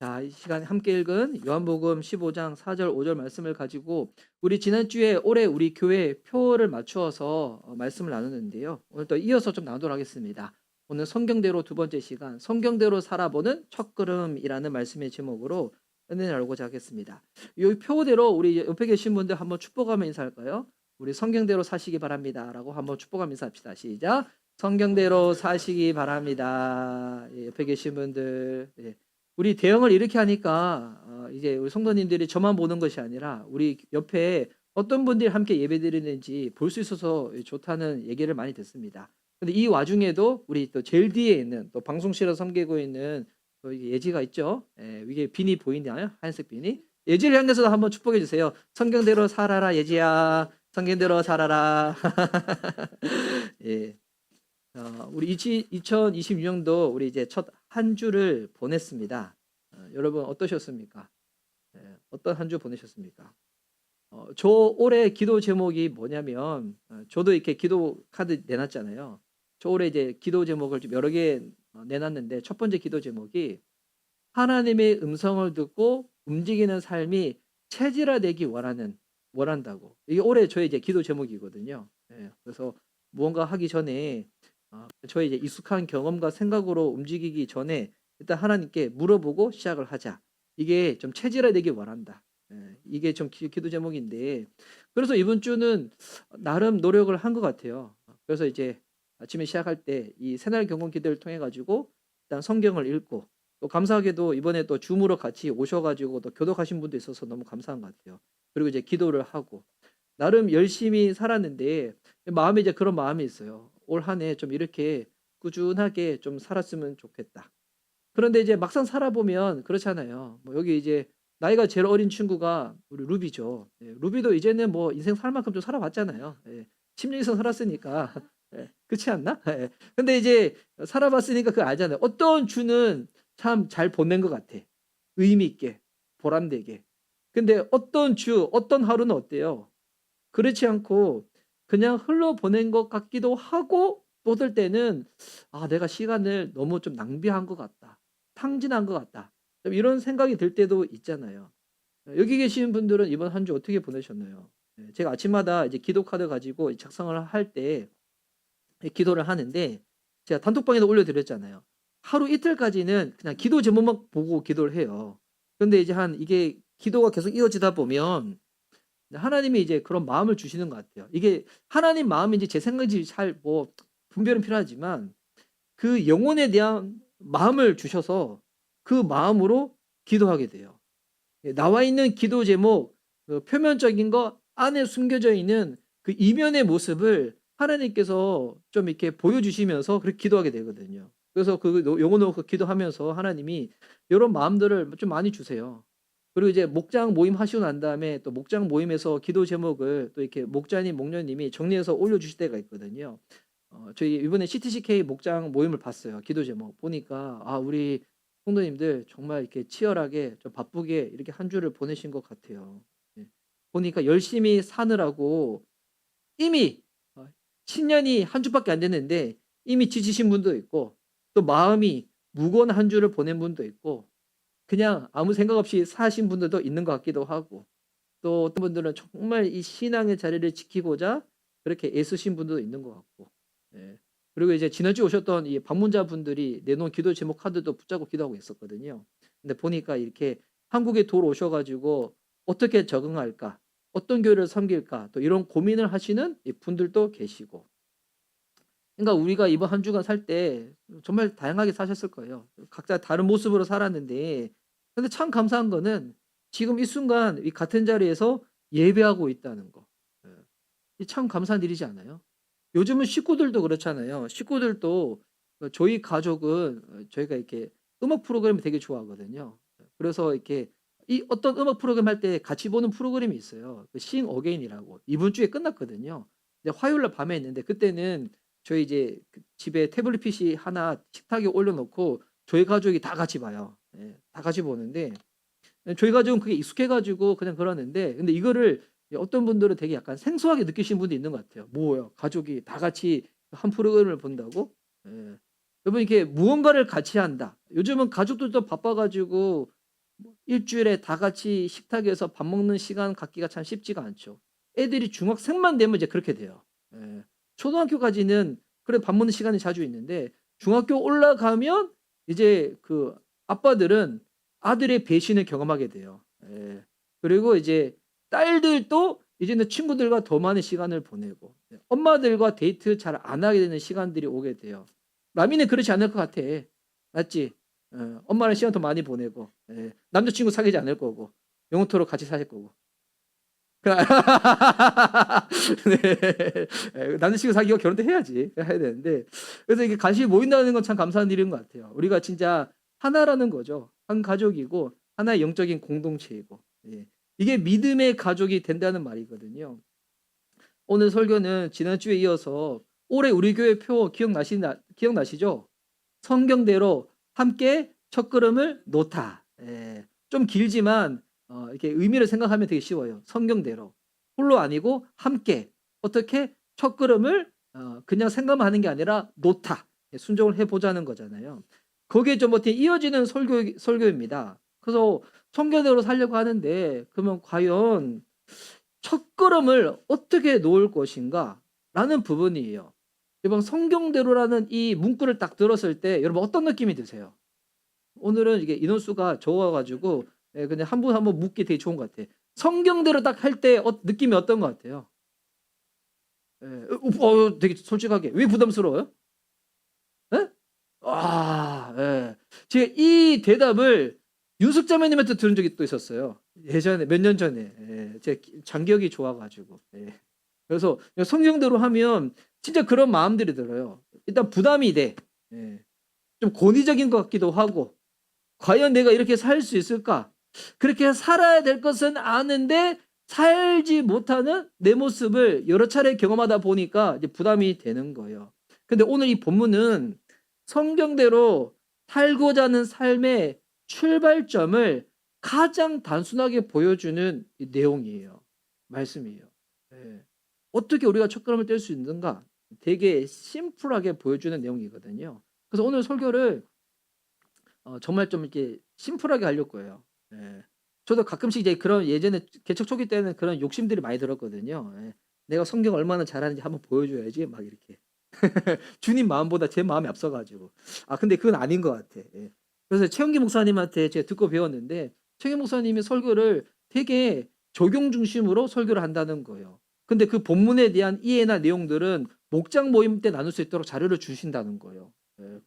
자, 이 시간 함께 읽은 요한복음 15장 4절 5절 말씀을 가지고 우리 지난주에 올해 우리 교회 표를 맞추어서 말씀을 나누는데요. 오늘 또 이어서 좀 나누도록 하겠습니다. 오늘 성경대로 두 번째 시간, 성경대로 살아보는 첫걸음이라는 말씀의 제목으로 은혜 나누고자 하겠습니다. 이 표대로 우리 옆에 계신 분들 한번 축복하며 인사할까요? 우리 성경대로 사시기 바랍니다라고 한번 축복하며 인사합시다. 시작. 성경대로 사시기 바랍니다. 예, 옆에 계신 분들, 예. 우리 대형을 이렇게 하니까 이제 우리 성도님들이 저만 보는 것이 아니라 우리 옆에 어떤 분들이 함께 예배드리는지 볼 수 있어서 좋다는 얘기를 많이 듣습니다. 근데 이 와중에도 우리 또 제일 뒤에 있는 또 방송실에서 섬기고 있는 또 이게 예지가 있죠. 예, 이게 비니 보이나요? 하얀색 비니. 예지를 향해서도 한번 축복해 주세요. 성경대로 살아라 예지야. 성경대로 살아라. 예. 우리 2026년도 우리 이제 첫 한 주를 보냈습니다. 여러분 어떠셨습니까? 어떤 한 주 보내셨습니까? 저 올해 기도 제목이 뭐냐면 저도 이렇게 기도 카드 내놨잖아요. 저 올해 이제 기도 제목을 좀 여러 개 내놨는데 첫 번째 기도 제목이 하나님의 음성을 듣고 움직이는 삶이 체질화되기 원한다고. 이게 올해 저의 이제 기도 제목이거든요. 예, 그래서 무언가 하기 전에 저의 이제 익숙한 경험과 생각으로 움직이기 전에 일단 하나님께 물어보고 시작을 하자. 이게 좀 체질화되기 원한다. 예, 이게 좀 기도 제목인데 그래서 이번 주는 나름 노력을 한 것 같아요. 그래서 이제 아침에 시작할 때 이 새날 경건 기도를 통해 가지고 일단 성경을 읽고 또 감사하게도 이번에 또 줌으로 같이 오셔 가지고 또 교독하신 분도 있어서 너무 감사한 것 같아요. 그리고 이제 기도를 하고 나름 열심히 살았는데 마음에 이제 그런 마음이 있어요. '올 한 해 좀 이렇게 꾸준하게 좀 살았으면 좋겠다.' 그런데 이제 막상 살아보면 그렇잖아요. 뭐 여기 이제 나이가 제일 어린 친구가 우리 루비죠. 예, 루비도 이제는 뭐 인생 살 만큼 좀 살아봤잖아요. 예. 10년 이상 살았으니까. 예. 그렇지 않나? 예. 근데 이제 살아봤으니까 그거 알잖아요. 어떤 주는 참 잘 보낸 것 같아. 의미 있게, 보람되게. 근데 어떤 주, 어떤 하루는 어때요? 그렇지 않고 그냥 흘러보낸 것 같기도 하고 또 어떨 때는 '아 내가 시간을 너무 좀 낭비한 것 같다. 탕진한 것 같다.' 좀 이런 생각이 들 때도 있잖아요. 여기 계신 분들은 이번 한 주 어떻게 보내셨나요? 예, 제가 아침마다 이제 기도 카드 가지고 작성을 할 때 기도를 하는데 제가 단톡방에도 올려 드렸잖아요. 하루 이틀까지는 그냥 기도 제목만 보고 기도를 해요. 근데 이제 한 이게 기도가 계속 이어지다 보면 하나님이 이제 그런 마음을 주시는 것 같아요. 이게 하나님 마음인지 제 생각인지 잘 뭐 분별은 필요하지만 그 영혼에 대한 마음을 주셔서 그 마음으로 기도하게 돼요. 예, 나와 있는 기도 제목 그 표면적인 거 안에 숨겨져 있는 그 이면의 모습을 하나님께서 좀 이렇게 보여주시면서 그렇게 기도하게 되거든요. 그래서 그 영혼 놓고 기도하면서 하나님이 요런 마음들을 좀 많이 주세요. 그리고 이제 목장 모임 하시고 난 다음에 또 목장 모임에서 기도 제목을 또 이렇게 목자님, 목녀님이 정리해서 올려주실 때가 있거든요. 저희 이번에 CTCK 목장 모임을 봤어요. 기도 제목 보니까 우리 성도님들 정말 이렇게 치열하게 좀 바쁘게 이렇게 한 주를 보내신 것 같아요. 예. 보니까 열심히 사느라고 이미 신년이 한 주밖에 안 됐는데 이미 지치신 분도 있고 또 마음이 무거운 한 주를 보낸 분도 있고 그냥 아무 생각 없이 사신 분들도 있는 것 같기도 하고 또 어떤 분들은 정말 이 신앙의 자리를 지키고자 그렇게 애쓰신 분도 있는 것 같고. 예. 그리고 이제 지난주에 오셨던 이 방문자분들이 내놓은 기도 제목 카드도 붙잡고 기도하고 있었거든요. 근데 보니까 이렇게 한국에 돌아오셔 가지고 '어떻게 적응할까? 어떤 교회를 섬길까?' 또 이런 고민을 하시는 이 분들도 계시고. 그러니까 우리가 이번 한 주간 살 때 정말 다양하게 사셨을 거예요. 각자 다른 모습으로 살았는데 근데 참 감사한 거는 지금 이 순간 이 같은 자리에서 예배하고 있다는 거. 예. 이 참 감사한 일이지 않아요? 요즘은 식구들도 그렇잖아요. 식구들도 저희 가족은 저희가 이렇게 음악 프로그램을 되게 좋아하거든요. 그래서 이렇게 이 어떤 음악 프로그램 할 때 같이 보는 프로그램이 있어요. 그 싱 어게인이라고. 이번 주에 끝났거든요. 근데 화요일 날 밤에 했는데 그때는 저희 이제 그 집에 태블릿 PC 하나 식탁에 올려 놓고 저희 가족이 다 같이 봐요. 예. 다 같이 보는데 저희 가족은 그게 익숙해 가지고 그냥 그러는데 근데 이거를 어떤 분들은 되게 약간 생소하게 느끼시는 분도 있는 것 같아요. "뭐야 가족이 다 같이 한 프로그램을 본다고?" 예. 여러분 이렇게 무언가를 같이 한다. 요즘은 가족들도 바빠 가지고 일주일에 다 같이 식탁에서 밥 먹는 시간 갖기가 참 쉽지가 않죠. 애들이 중학생만 되면 이제 그렇게 돼요. 예. 초등학교까지는 그래 밥 먹는 시간이 자주 있는데 중학교 올라가면 이제 그 아빠들은 아들의 배신을 경험하게 돼요. 예. 그리고 이제 딸들도 이제는 친구들과 더 많은 시간을 보내고 엄마들과 데이트 잘 안 하게 되는 시간들이 오게 돼요. 라미는 그렇지 않을 것 같아. 맞지? 엄마랑 시간 더 많이 보내고 남자친구 사귀지 않을 거고 영원토록 같이 사실 거고. 네. 남자친구 사귀고 결혼도 해야지. 해야 되는데 그래서 이게 관심이 모인다는 건 참 감사한 일인 것 같아요. 우리가 진짜 하나라는 거죠. 한 가족이고 하나의 영적인 공동체이고. 예. 이게 믿음의 가족이 된다는 말이거든요. 오늘 설교는 지난주에 이어서 올해 우리 교회 표 기억나시죠? 성경대로 함께 첫걸음을 놓다. 예. 좀 길지만 이렇게 의미를 생각하면 되게 쉬워요. 성경대로. 홀로 아니고 함께. 어떻게? 첫걸음을 그냥 생각만 하는 게 아니라 놓다. 예, 순종을 해 보자는 거잖아요. 거기에 좀 어떻게 이어지는 설교입니다. 그래서 성경대로 살려고 하는데 그러면 과연 첫걸음을 어떻게 놓을 것인가라는 부분이에요. 이번 성경대로라는 이 문구를 딱 들었을 때 여러분 어떤 느낌이 드세요? 오늘은 이게 인원수가 적어 가지고 그냥 한 분 한 분 묻기 되게 좋은 것 같아. 성경대로 딱 할 때 느낌이 어떤 것 같아요? 예. 되게 솔직하게. 왜 부담스러워요? 예? 아 예. 제가 이 대답을 윤숙 자매님한테 들은 적이 또 있었어요. 예전에 몇 년 전에. 예. 제 장기억이 좋아 가지고. 예. 그래서 성경대로 하면 진짜 그런 마음들이 들어요. 일단 부담이 돼. 예. 좀 권위적인 것 같기도 하고 '과연 내가 이렇게 살 수 있을까?' 그렇게 살아야 될 것은 아는데 살지 못하는 내 모습을 여러 차례 경험하다 보니까 이제 부담이 되는 거예요. 근데 오늘 이 본문은 성경대로 살고자 하는 삶의 출발점을 가장 단순하게 보여주는 이 내용이에요. 말씀이에요. 예. 어떻게 우리가 첫걸음을 뗄 수 있는가? 되게 심플하게 보여주는 내용이거든요. 그래서 오늘 설교를 정말 좀 이렇게 심플하게 하려고 해요. 예. 저도 가끔씩 이제 그런 예전에 개척 초기 때는 그런 욕심들이 많이 들었거든요. 예. '내가 성경 얼마나 잘하는지 한번 보여줘야지.' 막 이렇게. 주님 마음보다 제 마음이 앞서 가지고. 근데 그건 아닌 것 같아. 예. 그래서 최영기 목사님한테 제가 듣고 배웠는데 최영기 목사님이 설교를 되게 적용 중심으로 설교를 한다는 거예요. 근데 그 본문에 대한 이해나 내용들은 목장 모임 때 나눌 수 있도록 자료를 주신다는 거예요. 예.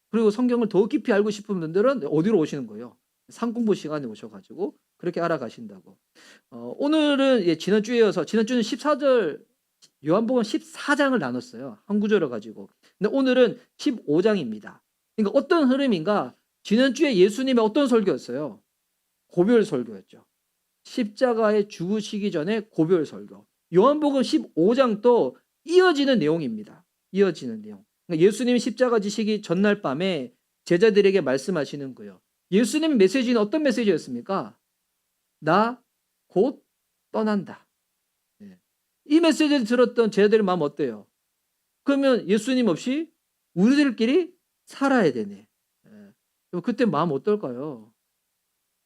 그리고 성경을 더 깊이 알고 싶은 분들은 어디로 오시는 거예요? 상공부 시간에 오셔 가지고 그렇게 알아가신다고. 오늘은 지난주에 이어서 지난주는 14절 요한복음 14장을 나눴어요. 한 구절을 가지고. 근데 오늘은 15장입니다. 그러니까 어떤 흐름인가? 지난주에 예수님의 어떤 설교였어요? 고별 설교였죠. 십자가에 죽으시기 전에 고별 설교. 요한복음 15장도 이어지는 내용입니다. 이어지는 내용. 그러니까 예수님이 십자가 지시기 전날 밤에 제자들에게 말씀하시는 거예요. 예수님 메시지는 어떤 메시지였습니까? 나 곧 떠난다. 예. 이 메시지를 들었던 제자들의 마음 어때요? 그러면 예수님 없이 우리들끼리 살아야 되네. 그때 마음 어떨까요?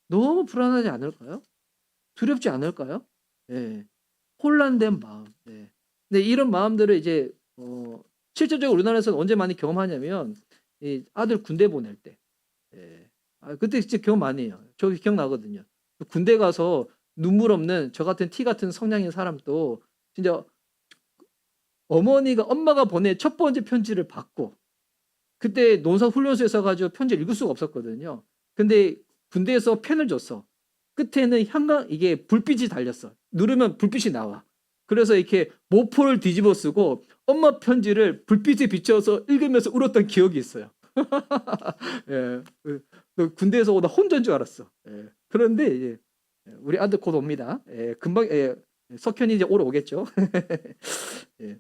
너무 불안하지 않을까요? 두렵지 않을까요? 예. 혼란된 마음. 네. 근데 이런 마음들을 이제 실질적으로 우리나라에서는 언제 많이 경험하냐면 이 아들 군대 보낼 때. 예. 그때 진짜 경험 많이 해요. 저 기억나거든요. 군대 가서 눈물 없는 저 같은 티 같은 성량인 사람도 진짜 엄마가 보낸 첫 번째 편지를 받고 그때 논산 훈련소에 서 가지고 편지를 읽을 수가 없었거든요. 근데 군대에서 펜을 줬어. 끝에는 이게 불빛이 달렸어. 누르면 불빛이 나와. 그래서 이렇게 모포를 뒤집어 쓰고 엄마 편지를 불빛에 비춰서 읽으면서 울었던 기억이 있어요. 예. 군대에서 오다 혼자인 줄 알았어. 예. 그런데 이제 우리 아들 곧 옵니다. 예. 금방 석현이 이제 오러 오겠죠. 예.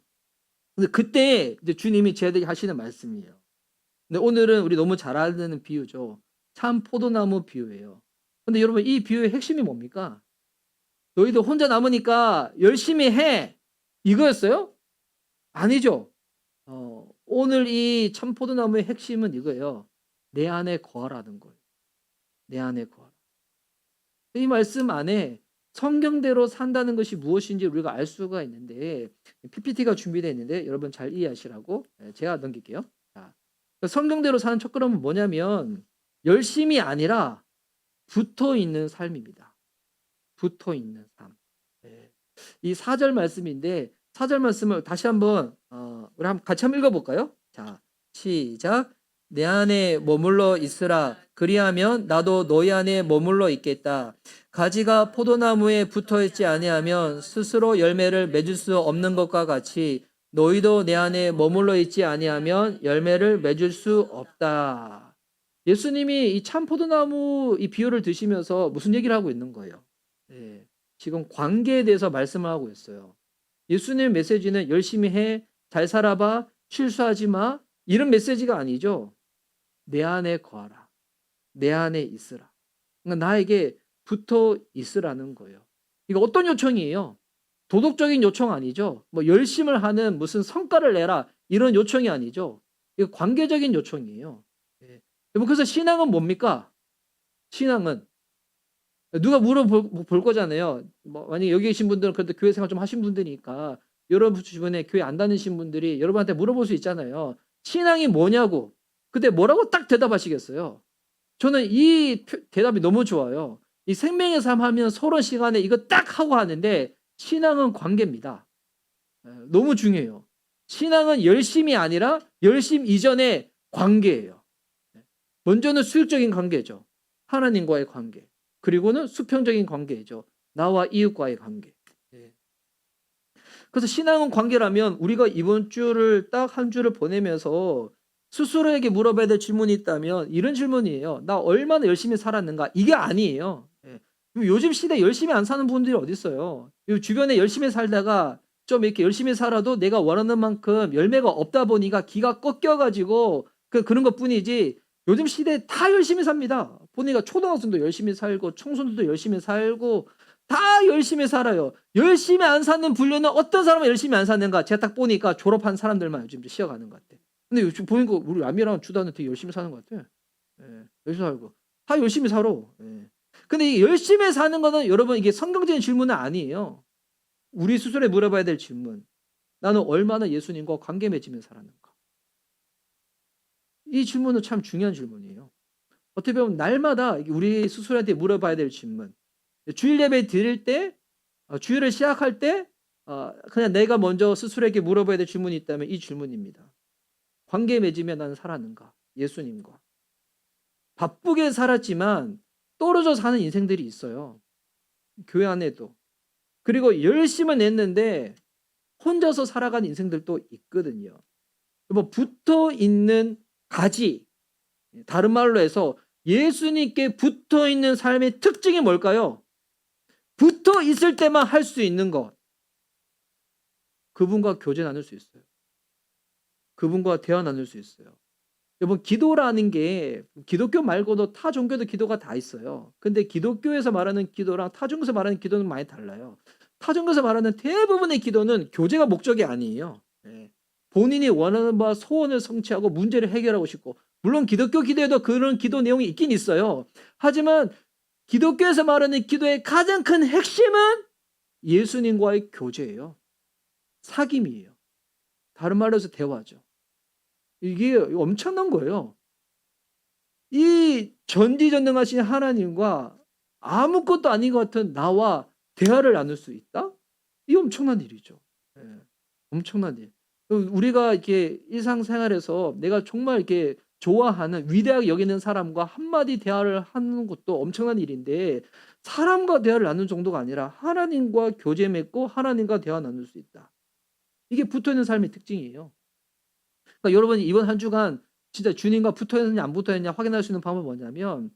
근데 그때 이제 주님이 저희에게 하시는 말씀이에요. 근데 오늘은 우리 너무 잘 아는 비유죠. 참 포도나무 비유예요. 근데 여러분 이 비유의 핵심이 뭡니까? "너희들 혼자 남으니까 열심히 해." 이거였어요? 아니죠. 오늘 이 참 포도나무의 핵심은 이거예요. "내 안에 거하라."는 거예요. "내 안에 거하라." 이 말씀 안에 성경대로 산다는 것이 무엇인지 우리가 알 수가 있는데 PPT가 준비되어 있는데 여러분 잘 이해하시라고 제가 넘길게요. 자, 성경대로 사는 첫걸음은 뭐냐면 열심이 아니라 붙어 있는 삶입니다. 붙어 있는 삶. 네. 이 4절 말씀인데 4절 말씀을 다시 한번 우리 같이 한번 읽어볼까요? 자, 시작. 내 안에 머물러 있으라. 그리하면 나도 너희 안에 머물러 있겠다. 가지가 포도나무에 붙어 있지 아니하면 스스로 열매를 맺을 수 없는 것과 같이 너희도 내 안에 머물러 있지 아니하면 열매를 맺을 수 없다. 예수님이 이 참 포도나무 이 비유를 드시면서 무슨 얘기를 하고 있는 거예요? 예, 지금 관계에 대해서 말씀을 하고 있어요. 예수님의 메시지는 열심히 해, 잘 살아봐, 실수하지 마 이런 메시지가 아니죠. 내 안에 거하라. 내 안에 있으라. 그러니까 나에게 붙어 있으라는 거예요. 이거 어떤 요청이에요? 도덕적인 요청 아니죠. 뭐 열심을 하는 무슨 성과를 내라 이런 요청이 아니죠. 이거 관계적인 요청이에요. 예. 여러분 그래서 신앙은 뭡니까? 신앙은 누가 물어볼 거잖아요. 뭐 만약에 여기 계신 분들은 그래도 교회 생활 좀 하신 분들이니까 여러분 주변에 교회 안 다니신 분들이 여러분한테 물어볼 수 있잖아요. 신앙이 뭐냐고. 그때 뭐라고 딱 대답하시겠어요? 저는 이 대답이 너무 좋아요. 이 생명의 삶 하면 서론 시간에 이거 딱 하고 하는데 신앙은 관계입니다. 너무 중요해요. 신앙은 열심이 아니라 열심 이전의 관계예요. 먼저는 수육적인 관계죠. 하나님과의 관계. 그리고는 수평적인 관계죠. 나와 이웃과의 관계. 그래서 신앙은 관계라면 우리가 이번 주를 딱 한 주를 보내면서 스스로에게 물어봐야 될 질문이 있다면 이런 질문이에요. 나 얼마나 열심히 살았는가? 이게 아니에요. 요즘 시대에 열심히 안 사는 분들이 어디 있어요? 주변에 열심히 살다가 좀 이렇게 열심히 살아도 내가 원하는 만큼 열매가 없다 보니까 기가 꺾여가지고 그런 것뿐이지 요즘 시대에 다 열심히 삽니다. 보니까 초등학생도 열심히 살고 청소년도 열심히 살고 다 열심히 살아요. 열심히 안 사는 분류는 어떤 사람은 열심히 안 사는가? 제가 딱 보니까 졸업한 사람들만 요즘 쉬어가는 것 같아. 근데 요즘 보니까 우리 라미랑 주다는 되게 열심히 사는 것 같아. 열심히 살고 다 열심히 살아. 근데 이 열심히 사는 거는 여러분 이게 성경적인 질문은 아니에요. 우리 스스로에 물어봐야 될 질문. 나는 얼마나 예수님과 관계 맺으며 살았는가? 이 질문은 참 중요한 질문이에요. 어떻게 보면 날마다 우리 스스로한테 물어봐야 될 질문. 주일 예배 드릴 때, 주일을 시작할 때, 그냥 내가 먼저 스스로에게 물어봐야 될 질문이 있다면 이 질문입니다. 관계 맺으며 나는 살았는가? 예수님과. 바쁘게 살았지만 떨어져 사는 인생들이 있어요. 교회 안에도. 그리고 열심을 냈는데 혼자서 살아가는 인생들도 있거든요. 뭐 붙어 있는 가지. 다른 말로 해서 예수님께 붙어 있는 삶의 특징이 뭘까요? 붙어 있을 때만 할 수 있는 것. 그분과 교제 나눌 수 있어요. 그분과 대화 나눌 수 있어요. 여러분 기도라는 게 기독교 말고도 타 종교도 기도가 다 있어요. 근데 기독교에서 말하는 기도랑 타 종교에서 말하는 기도는 많이 달라요. 타 종교에서 말하는 대부분의 기도는 교제가 목적이 아니에요. 본인이 원하는 바와 소원을 성취하고 문제를 해결하고 싶고 물론 기독교 기도에도 그런 기도 내용이 있긴 있어요. 하지만 기독교에서 말하는 기도의 가장 큰 핵심은 예수님과의 교제예요. 사귐이에요. 다른 말로 해서 대화죠. 이게 엄청난 거예요. 이 전지전능하신 하나님과 아무것도 아닌 것 같은 나와 대화를 나눌 수 있다? 이 엄청난 일이죠. 엄청난 일. 우리가 이렇게 일상생활에서 내가 정말 이렇게 좋아하는 위대하게 여기는 사람과 한마디 대화를 하는 것도 엄청난 일인데 사람과 대화를 나누는 정도가 아니라 하나님과 교제 맺고 하나님과 대화 나눌 수 있다. 이게 붙어있는 삶의 특징이에요. 그러니까 여러분이 이번 한 주간 진짜 주님과 붙어있느냐 안 붙어있느냐 확인할 수 있는 방법은 뭐냐면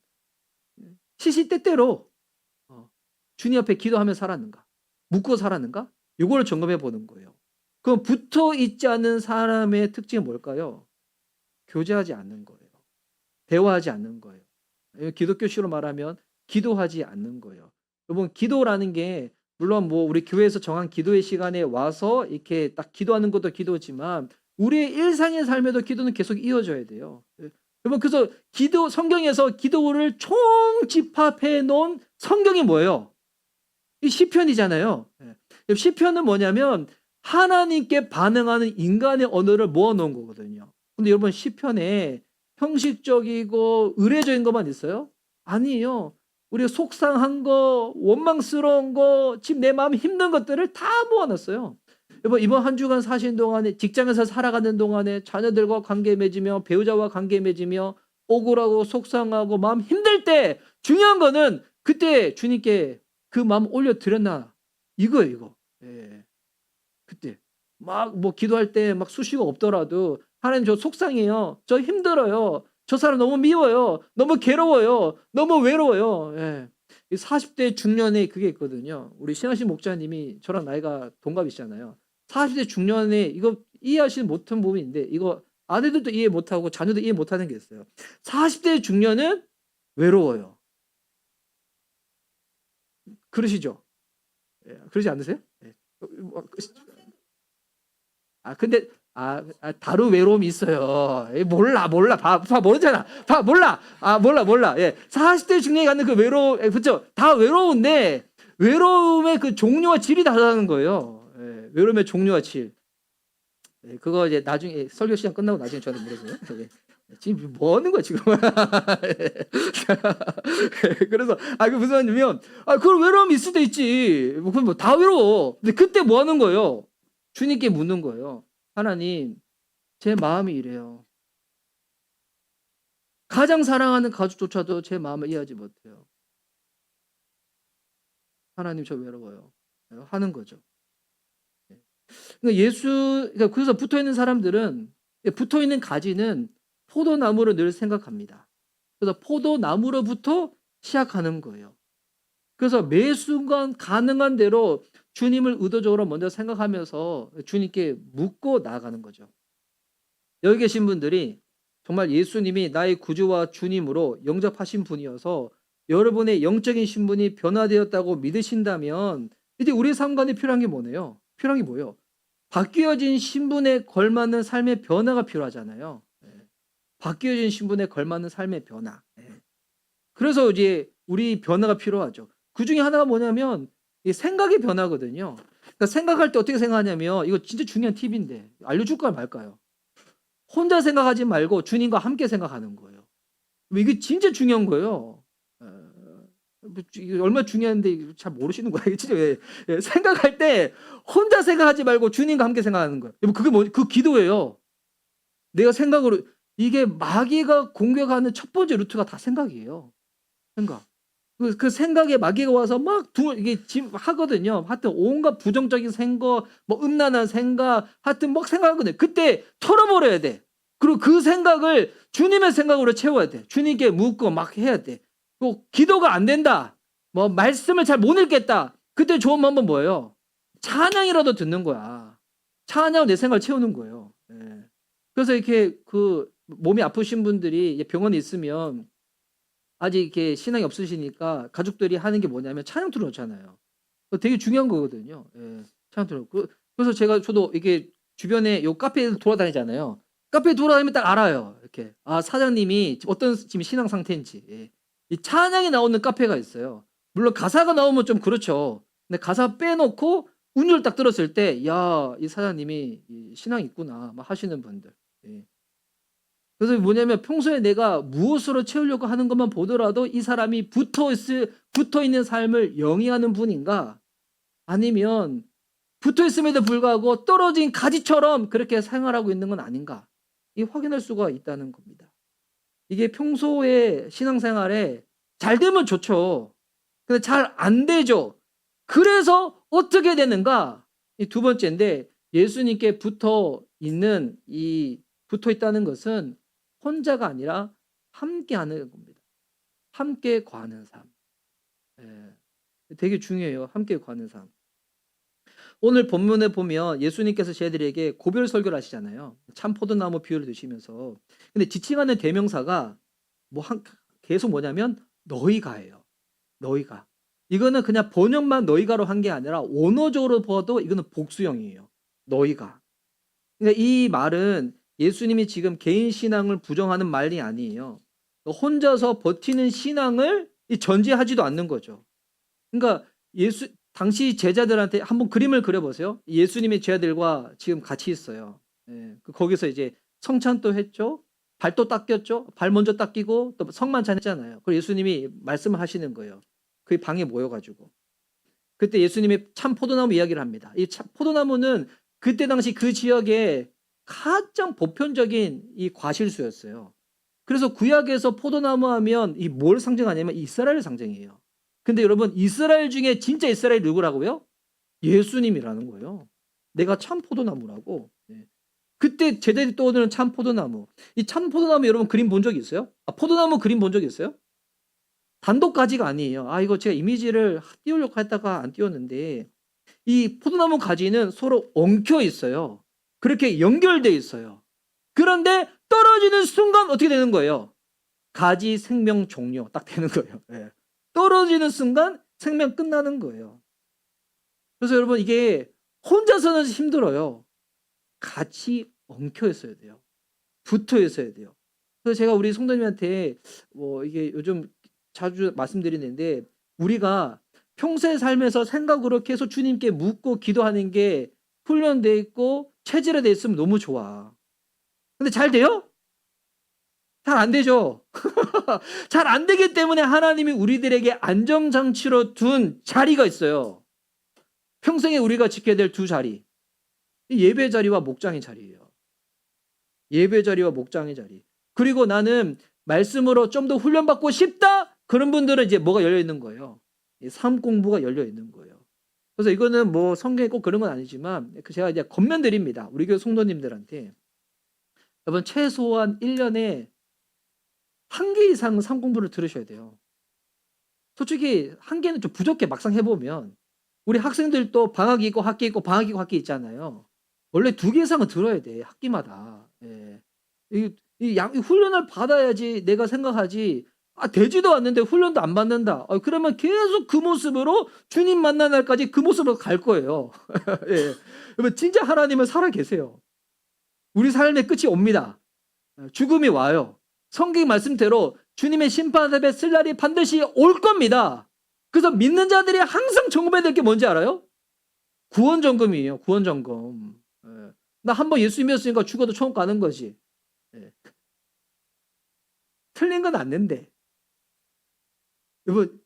시시때때로 주님 앞에 기도하며 살았는가 묻고 살았는가 이걸 점검해 보는 거예요. 그럼 붙어있지 않는 사람의 특징이 뭘까요? 교제하지 않는 거예요. 대화하지 않는 거예요. 기독교식으로 말하면 기도하지 않는 거예요. 여러분 기도라는 게 물론 뭐 우리 교회에서 정한 기도의 시간에 와서 이렇게 딱 기도하는 것도 기도지만 우리의 일상의 삶에도 기도는 계속 이어져야 돼요. 여러분 그래서 성경에서 기도를 총집합해 놓은 성경이 뭐예요? 이 시편이잖아요. 예. 시편은 뭐냐면 하나님께 반응하는 인간의 언어를 모아 놓은 거거든요. 근데 여러분 시편에 형식적이고 의례적인 것만 있어요? 아니에요. 우리가 속상한 거, 원망스러운 거, 지금 내 마음 힘든 것들을 다 모아 놨어요. 여러분 이번 한 주간 사신 동안에 직장에서 살아가는 동안에 자녀들과 관계 맺으며 배우자와 관계 맺으며 억울하고 속상하고 마음 힘들 때 중요한 거는 그때 주님께 그 마음 올려드렸나 이거예요 이거. 예. 그때 막 뭐 기도할 때 막 수시가 없더라도 "하나님 저 속상해요. 저 힘들어요. 저 사람 너무 미워요. 너무 괴로워요. 너무 외로워요." 예. 이 40대 중년에 그게 있거든요. 우리 신하신 목사님이 저랑 나이가 동갑이시잖아요. 40대 중년에 이거 이해하지 못한 부분인데 이거 아내들도 이해 못하고 자녀도 이해 못하는 게 있어요. 40대 중년은 외로워요. 그러시죠? 예. 그러지 않으세요? 예. 근데 다른 외로움이 있어요. 몰라. 모르잖아. 몰라. 몰라. 예. 40대 중년에 갖는 그 외로움, 예, 그쵸? 다 외로운데, 외로움의 그 종류와 질이 다르다는 거예요. 예. 외로움의 종류와 질. 예. 그거 이제 나중에, 설교 시간 끝나고 나중에 저한테 물어보세요. 예. 지금 뭐 하는 거야, 지금? 그래서, 그 무슨 말이냐면, 그런 외로움이 있을 때 있지. 그럼 뭐 다 외로워. 근데 그때 뭐 하는 거예요? 주님께 묻는 거예요. 하나님, 제 마음이 이래요. 가장 사랑하는 가족조차도 제 마음을 이해하지 못해요. 하나님 저 외로워요. 하는 거죠. 그러니까 그래서 붙어 있는 사람들은 붙어 있는 가지는 포도나무를 늘 생각합니다. 그래서 포도나무로부터 시작하는 거예요. 그래서 매 순간 가능한 대로 주님을 의도적으로 먼저 생각하면서 주님께 묻고 나아가는 거죠. 여기 계신 분들이 정말 예수님이 나의 구주와 주님으로 영접하신 분이어서 여러분의 영적인 신분이 변화되었다고 믿으신다면 이제 우리 삶 가운데 필요한 게 뭐네요? 필요한 게 뭐예요? 바뀌어진 신분에 걸맞는 삶의 변화가 필요하잖아요. 예. 바뀌어진 신분에 걸맞는 삶의 변화. 예. 그래서 이제 우리 변화가 필요하죠. 그중에 하나가 뭐냐면 이 생각의 변화거든요. 그러니까 생각할 때 어떻게 생각하냐면 이거 진짜 중요한 팁인데 알려줄까요 말까요? 혼자 생각하지 말고 주님과 함께 생각하는 거예요. 이게 진짜 중요한 거예요. 이게 얼마나 중요한데 잘 모르시는 거예요. 진짜 생각할 때 혼자 생각하지 말고 주님과 함께 생각하는 거예요. 그게 그 기도예요. 내가 생각으로 이게 마귀가 공격하는 첫 번째 루트가 다 생각이에요. 생각. 그 생각에 마귀가 와서 막 이게 지금 하거든요. 하여튼 온갖 부정적인 생각, 뭐 음란한 생각, 하여튼 막 생각하거든요. 그때 털어버려야 돼. 그리고 그 생각을 주님의 생각으로 채워야 돼. 주님께 묻고 막 해야 돼. 또 기도가 안 된다. 뭐 말씀을 잘 못 읽겠다. 그때 좋은 방법은 뭐예요? 찬양이라도 듣는 거야. 찬양으로 내 생각을 채우는 거예요. 예. 그래서 이렇게 그 몸이 아프신 분들이 병원에 있으면 아직 이렇게 신앙이 없으시니까 가족들이 하는 게 뭐냐면 찬양 틀어 놓잖아요. 그거 되게 중요한 거거든요. 예. 찬양 틀어 놓고. 그래서 저도 이게 주변에 요 카페에 돌아다니잖아요. 카페에 돌아다니면 딱 알아요. 이렇게. 사장님이 어떤 지금 신앙 상태인지. 예. 이 찬양이 나오는 카페가 있어요. 물론 가사가 나오면 좀 그렇죠. 근데 가사 빼놓고 운율 딱 들었을 때 '야, 이 사장님이 이 신앙이 있구나.' 막 하시는 분들. 예. 그래서 뭐냐면 평소에 내가 무엇으로 채우려고 하는 것만 보더라도 이 사람이 붙어 있는 삶을 영위하는 분인가? 아니면 붙어 있음에도 불구하고 떨어진 가지처럼 그렇게 생활하고 있는 건 아닌가? 이 확인할 수가 있다는 겁니다. 이게 평소에 신앙생활에 잘 되면 좋죠. 근데 잘 안 되죠. 그래서 어떻게 되는가? 이 두 번째인데 예수님께 붙어 있다는 것은 혼자가 아니라 함께하는 겁니다. 함께 거하는 삶. 예. 되게 중요해요. 함께 거하는 삶. 오늘 본문에 보면 예수님께서 저희들에게 고별 설교를 하시잖아요. 참 포도나무 비유를 드시면서. 근데 지칭하는 대명사가 계속 뭐냐면 너희가예요. 너희가. 이거는 그냥 번역만 너희가로 한 게 아니라 원어적으로 봐도 이거는 복수형이에요. 너희가. 그러니까 이 말은 예수님이 지금 개인 신앙을 부정하는 말이 아니에요. 혼자서 버티는 신앙을 전제하지도 않는 거죠. 그러니까 당시 제자들한테 한번 그림을 그려보세요. 예수님의 제자들과 지금 같이 있어요. 예, 거기서 이제 성찬도 했죠. 발도 닦였죠. 발 먼저 닦이고 또 성만찬 했잖아요. 그리고 예수님이 말씀을 하시는 거예요. 그 방에 모여가지고. 그때 예수님이 참 포도나무 이야기를 합니다. 이 포도나무는 그때 당시 그 지역에 가장 보편적인 이 과실수였어요. 그래서 구약에서 포도나무 하면 이 뭘 상징하냐면 이스라엘 상징이에요. 근데 여러분 이스라엘 중에 진짜 이스라엘 누구라고요? 예수님이라는 거예요. 내가 참 포도나무라고. 네. 그때 제자들이 떠오르는 참 포도나무. 이 참 포도나무 여러분 그림 본 적 있어요? 포도나무 그림 본 적 있어요? 단독 가지가 아니에요. 이거 제가 이미지를 띄우려고 했다가 안 띄웠는데 이 포도나무 가지는 서로 엉켜 있어요. 그렇게 연결돼 있어요. 그런데 떨어지는 순간 어떻게 되는 거예요? 가지 생명 종료 딱 되는 거예요. 예. 떨어지는 순간 생명 끝나는 거예요. 그래서 여러분 이게 혼자서는 힘들어요. 같이 엉켜 있어야 돼요. 붙어 있어야 돼요. 그래서 제가 우리 성도님한테 이게 요즘 자주 말씀드리는데 우리가 평소의 삶에서 생각으로 계속 주님께 묻고 기도하는 게 훈련돼 있고 체질화돼 있으면 너무 좋아. 근데 잘 돼요? 잘 안 되죠. 잘 안 되기 때문에 하나님이 우리들에게 안정장치로 둔 자리가 있어요. 평생에 우리가 지켜야 될 두 자리. 예배 자리와 목장의 자리예요. 예배 자리와 목장의 자리. 그리고 나는 말씀으로 좀 더 훈련받고 싶다? 그런 분들은 이제 뭐가 열려 있는 거예요? 삶 공부가 열려 있는 거예요. 그래서 이거는 성경에 꼭 그런 건 아니지만 제가 이제 권면드립니다. 우리 교회 성도님들한테. 여러분 최소한 1년에 1개 이상 삶 공부를 들으셔야 돼요. 솔직히 1개는 좀 부족해 막상 해보면. 우리 학생들도 방학이 있고 학기 있고 방학이 있고 학기 있잖아요. 원래 2개 이상은 들어야 돼 학기마다. 예. 이 훈련을 받아야지 내가 생각하지 되지도 않는데 훈련도 안 받는다. 그러면 계속 그 모습으로 주님 만날 날까지 그 모습으로 갈 거예요. 예. 여러분 진짜 하나님은 살아 계세요. 우리 삶의 끝이 옵니다. 죽음이 와요. 성경 말씀대로 주님의 심판 앞에 쓸 날이 반드시 올 겁니다. 그래서 믿는 자들이 항상 점검해야 될 게 뭔지 알아요? 구원점검이에요. 구원점검. 나 한번 예수 믿었으니까 죽어도 천국 가는 거지. 예. 틀린 건 아닌데. 여러분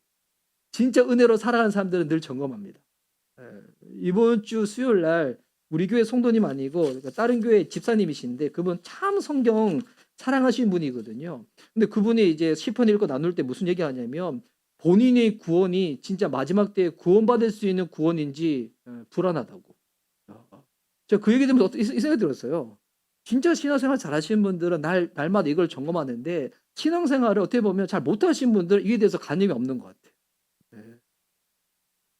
진짜 은혜로 살아가는 사람들은 늘 점검합니다. 이번 주 수요일 날 우리 교회 성도님 아니고 다른 교회 집사님이신데 그분 참 성경 사랑하시는 분이거든요. 근데 그분이 이제 시편 읽고 나눌 때 무슨 얘기하냐면 본인의 구원이 진짜 마지막 때에 구원받을 수 있는 구원인지 불안하다고. 제가 그 얘기 들으면서 이 생각이 들었어요. 진짜 신앙생활 잘하시는 분들은 날마다 이걸 점검하는데 신앙생활을 어떻게 보면 잘 못하신 분들은 이에 대해서 관념이 없는 것 같아요. 네.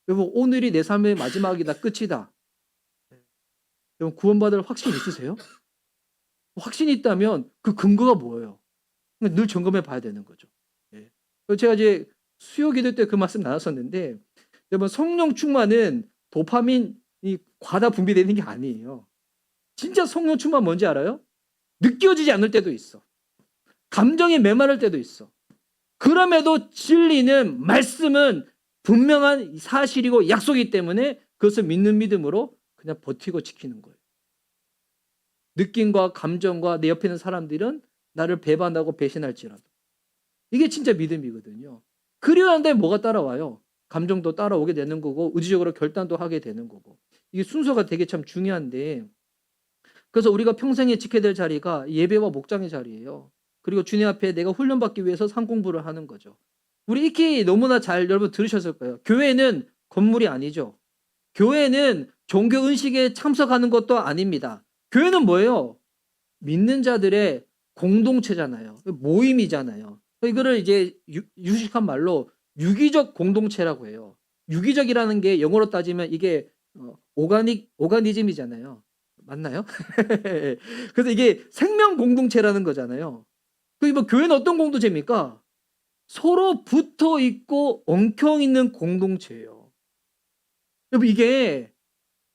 여러분 오늘이 내 삶의 마지막이다 끝이다. 여러분 구원받을 확신 있으세요? 확신이 있다면 그 근거가 뭐예요? 늘 점검해 봐야 되는 거죠. 예. 제가 이제 수요 기도 때 그 말씀 나눴었는데 여러분 성령 충만은 도파민이 과다 분비되는 게 아니에요. 진짜 성령 충만 뭔지 알아요? 느껴지지 않을 때도 있어. 감정이 메마를 때도 있어. 그럼에도 진리는 말씀은 분명한 사실이고 약속이기 때문에 그것을 믿는 믿음으로 그냥 버티고 지키는 거예요. 느낌과 감정과 내 옆에 있는 사람들은 나를 배반하고 배신할지라도. 이게 진짜 믿음이거든요. 그리하는데 뭐가 따라와요? 감정도 따라오게 되는 거고 의지적으로 결단도 하게 되는 거고. 이게 순서가 되게 참 중요한데 그래서 우리가 평생에 지켜야 될 자리가 예배와 목장의 자리예요. 그리고 주님 앞에 내가 훈련받기 위해서 산 공부를 하는 거죠. 우리 익히 너무나 잘 여러분 들으셨을 거예요. 교회는 건물이 아니죠. 교회는 종교 은식에 참석하는 것도 아닙니다. 교회는 뭐예요? 믿는 자들의 공동체잖아요. 모임이잖아요. 이거를 이제 유식한 말로 유기적 공동체라고 해요. 유기적이라는 게 영어로 따지면 이게 오가니즘이잖아요. 맞나요? 그래서 이게 생명 공동체라는 거잖아요. 뭐 교회는 어떤 공동체입니까? 서로 붙어 있고 엉켜 있는 공동체예요. 여러분 이게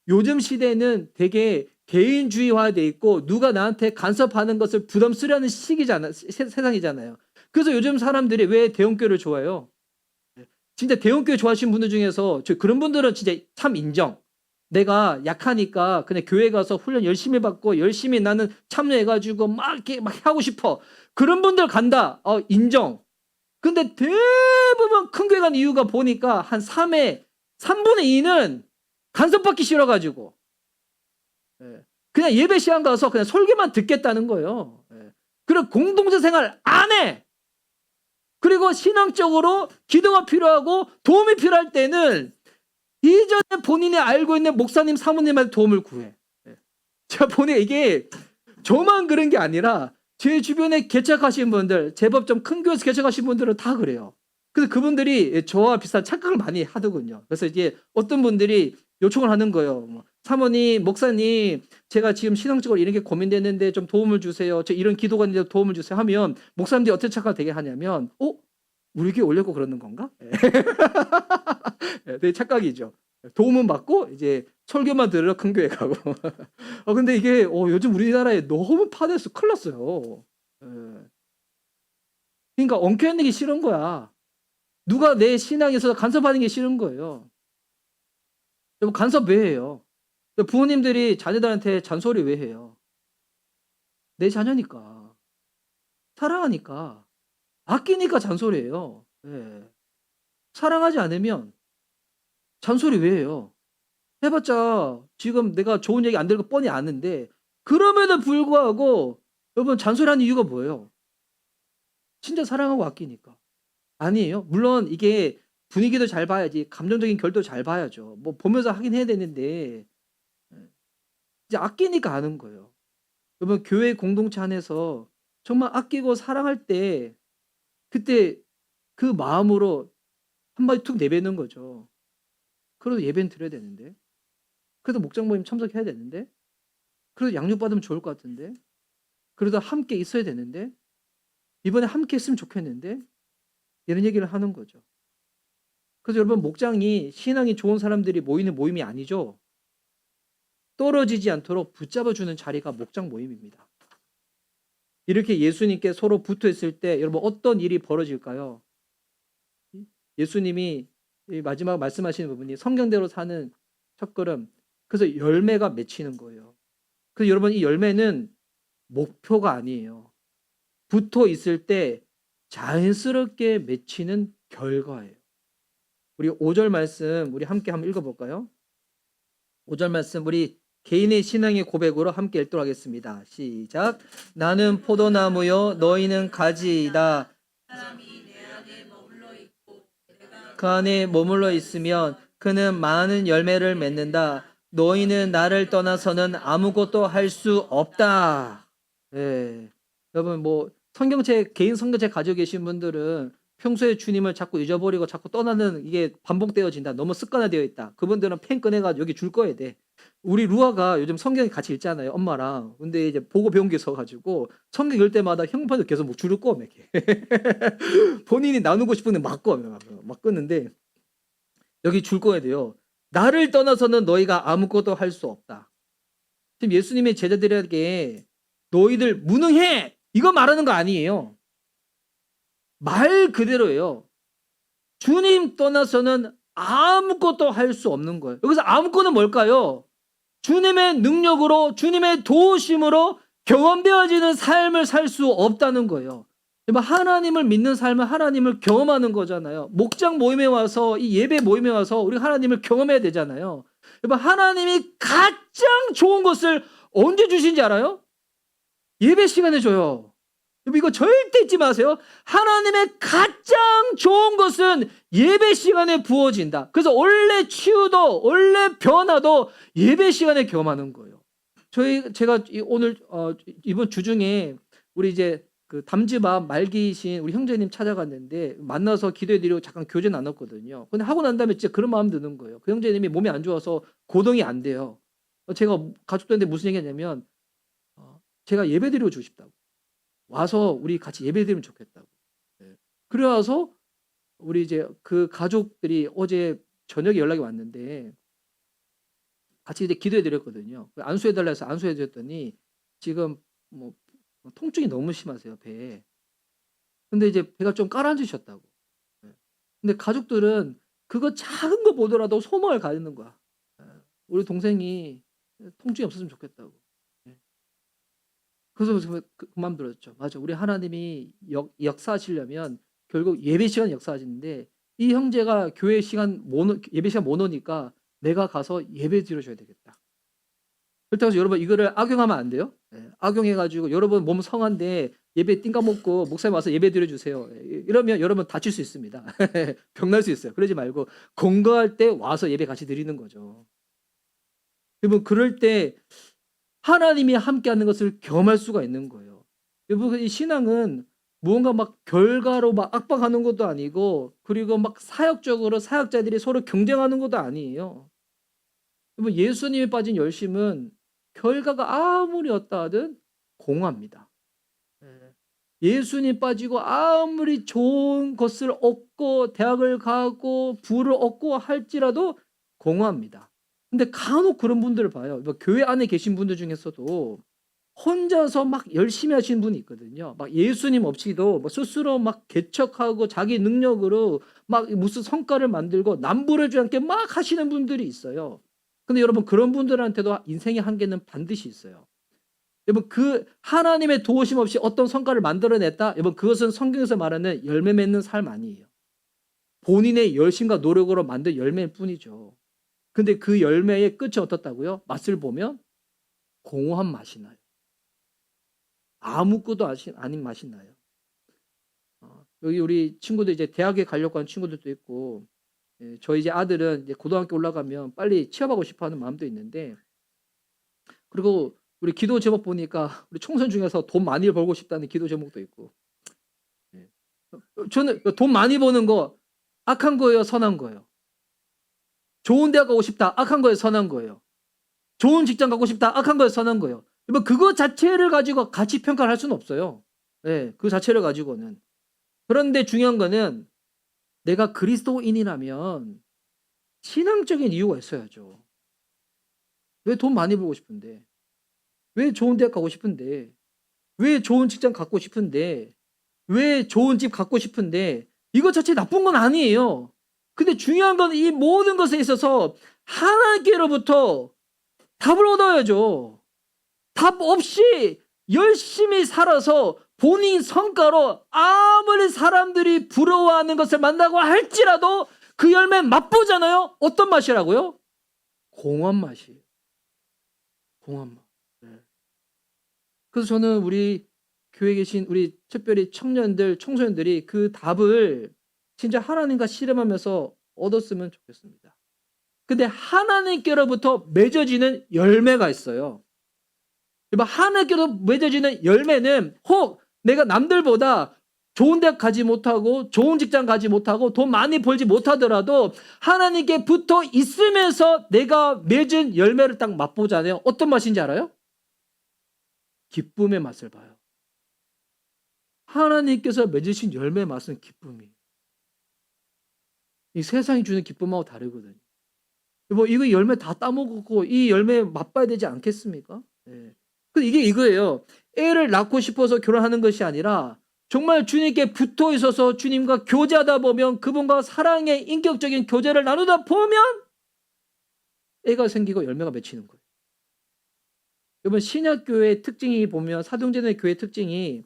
요즘 시대는 되게 개인주의화돼 있고 누가 나한테 간섭하는 것을 부담스러워하는 시기잖아, 세상이잖아요. 그래서 요즘 사람들이 왜 대형교회를 좋아해요? 진짜 대형교회 좋아하시는 분들 중에서 그런 분들은 진짜 참 인정. 내가 약하니까 그냥 교회 가서 훈련 열심히 받고 열심히 나는 참여해가지고 막 이렇게 막 하고 싶어. 그런 분들 간다. 인정. 근데 대부분 큰 교회 간 이유가 보니까 한 3분의 2는 간섭받기 싫어가지고 그냥 예배 시간 가서 그냥 설교만 듣겠다는 거예요. 그리고 공동체 생활 안 해. 그리고 신앙적으로 기도가 필요하고 도움이 필요할 때는 이전에 본인이 알고 있는 목사님, 사모님한테 도움을 구해. 제가 보니 이게 저만 그런 게 아니라 제 주변에 개척하신 분들, 제법 좀 큰 교회에서 개척하신 분들은 다 그래요. 그래서 그분들이 저와 비슷한 착각을 많이 하더군요. 그래서 이제 어떤 분들이 요청을 하는 거예요. 사모님, 목사님, 제가 지금 신앙적으로 이렇게 고민되는데 좀 도움을 주세요. 저 이런 기도가 있는데 도움을 주세요 하면 목사님들이 어떻게 착각을 되게 하냐면 우리 교회 오려고 그러는 건가? 되게 착각이죠. 도움은 받고 이제 설교만 들으러 큰 교회 가고. 근데 이게 요즘 우리나라에 너무 파돼서 큰일 났어요. 그러니까 엉켜있는 게 싫은 거야. 누가 내 신앙에 있어서 간섭하는 게 싫은 거예요. 여러분 간섭 왜 해요? 부모님들이 자녀들한테 잔소리 왜 해요? 내 자녀니까. 사랑하니까. 아끼니까 잔소리해요. 사랑하지 않으면 잔소리 왜 해요? 해봤자 지금 내가 좋은 얘기 안 들고 뻔히 아는데 그럼에도 불구하고 여러분 잔소리하는 이유가 뭐예요? 진짜 사랑하고 아끼니까. 아니에요? 물론 이게 분위기도 잘 봐야지 감정적인 결도 잘 봐야죠. 뭐 보면서 하긴 해야 되는데 이제 아끼니까 아는 거예요. 여러분 교회 공동체 안에서 정말 아끼고 사랑할 때 그때 그 마음으로 한마디 툭 내뱉는 거죠. 그래도 예배는 드려야 되는데. 그래도 목장 모임 참석해야 되는데. 그래도 양육받으면 좋을 것 같은데. 그래도 함께 있어야 되는데. 이번에 함께 했으면 좋겠는데. 이런 얘기를 하는 거죠. 그래서 여러분 목장이 신앙이 좋은 사람들이 모이는 모임이 아니죠. 떨어지지 않도록 붙잡아주는 자리가 목장 모임입니다. 이렇게 예수님께 서로 붙어 있을 때 여러분 어떤 일이 벌어질까요? 예수님이 마지막 말씀하시는 부분이 성경대로 사는 첫걸음. 그래서 열매가 맺히는 거예요. 그래서 여러분 이 열매는 목표가 아니에요. 붙어 있을 때 자연스럽게 맺히는 결과예요. 우리 5절 말씀 우리 함께 한번 읽어볼까요? 5절 말씀 우리 개인의 신앙의 고백으로 함께 읽도록 하겠습니다. 시작. 나는 포도나무요 너희는 가지이다. 그 안에 머물러 있으면 그는 많은 열매를 맺는다. 너희는 나를 떠나서는 아무것도 할 수 없다. 여러분 뭐 성경책 개인 성경책 가지고 계신 분들은 평소에 주님을 자꾸 잊어버리고 자꾸 떠나는 이게 반복되어진다. 너무 습관화되어 있다. 그분들은 펜 꺼내가지고 여기 줄 거야 돼. 우리 루아가 요즘 성경 같이 읽잖아요, 엄마랑. 근데 이제 보고 배운 게 있어가지고 성경 읽을 때마다 형편도 계속 뭐 줄을 꺼, 이렇게. 본인이 나누고 싶은데 막 꺼, 막 끊는데 여기 줄 거야 돼요. 나를 떠나서는 너희가 아무것도 할 수 없다. 지금 예수님의 제자들에게 너희들 무능해! 이거 말하는 거 아니에요. 말 그대로예요. 주님 떠나서는 아무것도 할 수 없는 거예요. 여기서 아무것도 뭘까요? 주님의 능력으로 주님의 도우심으로 경험되어지는 삶을 살 수 없다는 거예요. 하나님을 믿는 삶은 하나님을 경험하는 거잖아요. 목장 모임에 와서 이 예배 모임에 와서 우리 하나님을 경험해야 되잖아요. 하나님이 가장 좋은 것을 언제 주신지 알아요? 예배 시간에 줘요. 이거 절대 잊지 마세요. 하나님의 가장 좋은 것은 예배 시간에 부어진다. 그래서 원래 치유도 원래 변화도 예배 시간에 경험하는 거예요. 제가 오늘 이번 주 중에 우리 이제 그 담즙암 말기이신 우리 형제님 찾아갔는데 만나서 기도해드리고 잠깐 교제 나눴거든요. 근데 하고 난 다음에 진짜 그런 마음 드는 거예요. 그 형제님이 몸이 안 좋아서 고동이 안 돼요. 제가 가족들한테 무슨 얘기했냐면 제가 예배드리고 주고 싶다고. 와서 우리 같이 예배드리면 좋겠다고. 그래 와서 우리 이제 그 가족들이 어제 저녁에 연락이 왔는데 같이 이제 기도해 드렸거든요. 안수해 달라 해서 안수해 드렸더니 지금 뭐 통증이 너무 심하세요, 배에. 근데 이제 배가 좀 가라앉으셨다고. 예. 근데 가족들은 그거 작은 거 보더라도 소망을 가지는 거야. 예. 우리 동생이 통증이 없었으면 좋겠다고. 예. 그래서 정말 그 마음 들었죠. 맞아. 우리 하나님이 역사하시려면 결국 예배 시간 역사하시는데 이 형제가 교회 시간 예배 시간 못 오니까 내가 가서 예배 드려줘야 되겠다. 그렇다고 해서 여러분 이거를 악용하면 안 돼요. 예. 악용해 가지고 여러분 몸 성한데 예배 띵 까먹고 목사님 와서 예배 드려주세요. 이러면 여러분 다칠 수 있습니다. 병날 수 있어요. 그러지 말고 건강할 때 와서 예배 같이 드리는 거죠. 여러분 그럴 때 하나님이 함께하는 것을 경험할 수가 있는 거예요. 여러분 이 신앙은 무언가 막 결과로 막 압박하는 것도 아니고 그리고 막 사역적으로 사역자들이 서로 경쟁하는 것도 아니에요. 여러분 예수님에 빠진 열심은 결과가 아무리 어떠하든 공허합니다. 예. 예수님 빠지고 아무리 좋은 것을 얻고 대학을 가고 부를 얻고 할지라도 공허합니다. 근데 간혹 그런 분들을 봐요. 뭐 교회 안에 계신 분들 중에서도 혼자서 막 열심히 하시는 분이 있거든요. 막 예수님 없이도 뭐 스스로 막 개척하고 자기 능력으로 막 무슨 성과를 만들고 남부르지 않게 막 하시는 분들이 있어요. 근데 여러분 그런 분들한테도 인생의 한계는 반드시 있어요. 여러분 그 하나님의 도우심 없이 어떤 성과를 만들어냈다? 여러분 그것은 성경에서 말하는 열매 맺는 삶 아니에요. 본인의 열심과 노력으로 만든 열매일 뿐이죠. 근데 그 열매의 끝이 어떻다고요? 맛을 보면 공허한 맛이 나요. 아무것도 아닌 맛이 나요. 여기 우리 친구들 이제 대학에 가려고 하는 친구들도 있고, 예, 저희 이제 아들은 이제 고등학교 올라가면 빨리 취업하고 싶어 하는 마음도 있는데, 그리고 우리 기도 제목 보니까 우리 총선 중에서 돈 많이 벌고 싶다는 기도 제목도 있고, 예. 저는 돈 많이 버는 거 악한 거예요, 선한 거예요? 좋은 대학 가고 싶다, 악한 거예요, 선한 거예요? 좋은 직장 가고 싶다, 악한 거예요, 선한 거예요? 뭐 그거 자체를 가지고 가치 평가를 할 수는 없어요. 예, 그 자체를 가지고는. 그런데 중요한 거는 내가 그리스도인이라면 신앙적인 이유가 있어야죠. 왜 돈 많이 벌고 싶은데? 왜 좋은 대학 가고 싶은데? 왜 좋은 직장 갖고 싶은데? 왜 좋은 집 갖고 싶은데? 이것 자체 나쁜 건 아니에요. 근데 중요한 건 이 모든 것에 있어서 하나님께로부터 답을 얻어야죠. 답 없이 열심히 살아서 본인 성과로 아무리 사람들이 부러워하는 것을 만나고 할지라도 그 열매 맛보잖아요. 어떤 맛이라고요? 공허한 맛이에요. 공허한 맛. 네. 그래서 저는 우리 교회에 계신 우리 특별히 청년들, 청소년들이 그 답을 진짜 하나님과 씨름하면서 얻었으면 좋겠습니다. 근데 하나님께로부터 맺어지는 열매가 있어요. 하나님께로 맺어지는 열매는 혹 내가 남들보다 좋은 대학 가지 못하고 좋은 직장 가지 못하고 돈 많이 벌지 못하더라도 하나님께 붙어 있으면서 내가 맺은 열매를 딱 맛보잖아요. 어떤 맛인지 알아요? 기쁨의 맛을 봐요. 하나님께서 맺으신 열매의 맛은 기쁨이에요. 이 세상이 주는 기쁨하고 다르거든요. 이거 열매 다 따먹고 이 열매 맛봐야 되지 않겠습니까? 네. 이게 이거예요. 애를 낳고 싶어서 결혼하는 것이 아니라 정말 주님께 붙어 있어서 주님과 교제하다 보면 그분과 사랑의 인격적인 교제를 나누다 보면 애가 생기고 열매가 맺히는 거예요. 여러분 신약교회의 특징이 보면 사도행전의 교회 특징이